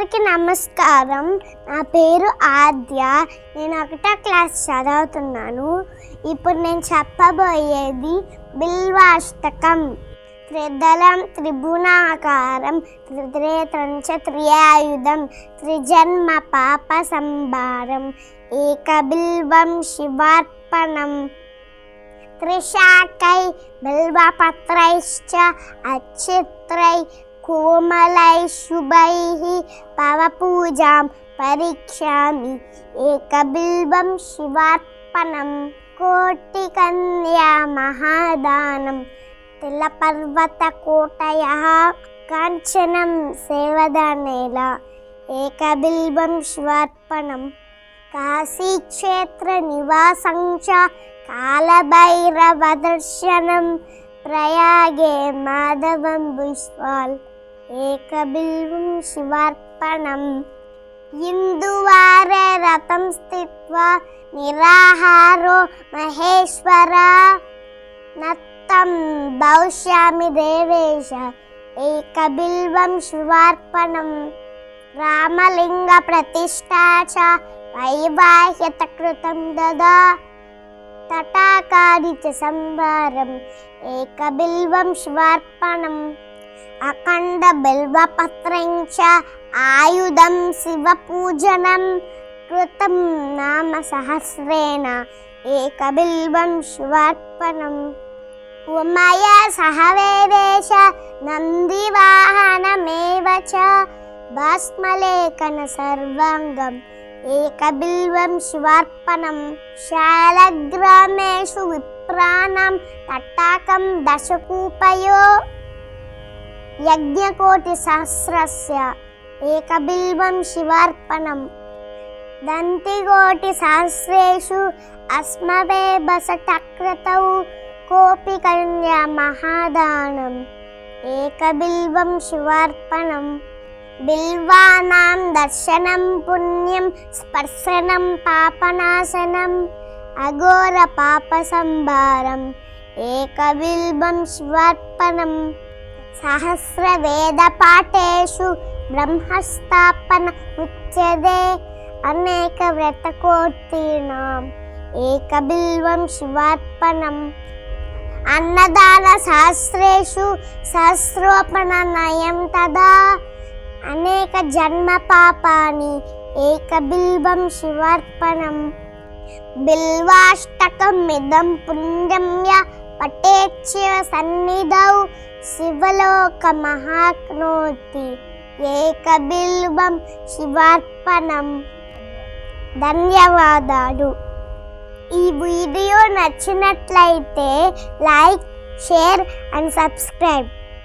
అందరికీ నమస్కారం. నా పేరు ఆద్య. నేను 1వ క్లాస్ చదువుతున్నాను. ఇప్పుడు నేను చెప్పబోయేది బిల్వాష్టకం. త్రిదళం త్రిభువనాకారం త్రినేత్రం చ త్రియాయుధం త్రిజన్మ పాప సంభారం ఏకబిల్వం శివార్పణం. త్రిశాకై బిల్వపత్రైశ్చ అచ్చిత్రై కోమలై శుభైః పవపూజాం పరీక్షామి ఏకబిల్వం శివార్పణం. కోటికన్యా మహాదానం తిలపర్వత కోటయః కాంచనం సేవదానేల ఏకబిల్వం శివార్పణం. కాశీక్షేత్ర నివాసం చ కాలభైరవ దర్శనం ప్రయాగే మాధవం భుజ్వాల్ ఏకబిల్వం శివార్పణం. ఇందువారే రథం స్థిత్వా నిరాహారో మహేశ్వర నత్తం భవిష్యామి దేవేశ ఏకబిల్వం శివార్పణం. రామలింగ ప్రతిష్టా చ వైవాహ్యత కృతం దదా తటాకాది చ సంభారం ఏకబిల్వం శివార్పణం. అఖండ బిల్వపత్రం చ ఆయుధం శివపూజనం కృతం నామ సహస్రేణ ఏకబిల్వం శివార్పణం. ఉమయా సహ వేదేశ నందివాహనమేవ చ భస్మలేఖన సర్వాంగం ఏకబిల్వం శివార్పణం. శాలగ్రామేషు విప్రాణం తటాకం దశకూపయో యజ్ఞకోటి సహస్రస్య ఏకబిల్వం శివార్పణం. దంతికోటి సహస్రేషు అస్మవే బసటక్రతౌ కోపి కన్యా మహాదానం ఏకబిల్వం శివార్పణం. బిల్వానాం దర్శనం పుణ్యం స్పర్శనం పాపనాశనం అఘోర పాప సంభారం ఏకబిల్వం శివార్పణం. సహస్ర వేద పాఠేషు బ్రహ్మస్థాపన ఉచ్యతే అనేక వ్రతకోటీనాం ఏకబిల్వం శివార్పణం. అన్నదాన సహస్రేషు సహస్రోపనయనం తదా అనేక జన్మ పాపాని ఏకబిల్వం శివార్పణం. బిల్వాష్టకం ఇదం పుణ్యం య పఠేచ్ఛివ సన్నిధౌ శివలోక మహాప్నోతి ఏకబిల్వం శివార్పణం. ధన్యవాదాలు. ఈ వీడియో నచ్చినట్లయితే లైక్, షేర్ అండ్ సబ్స్క్రైబ్.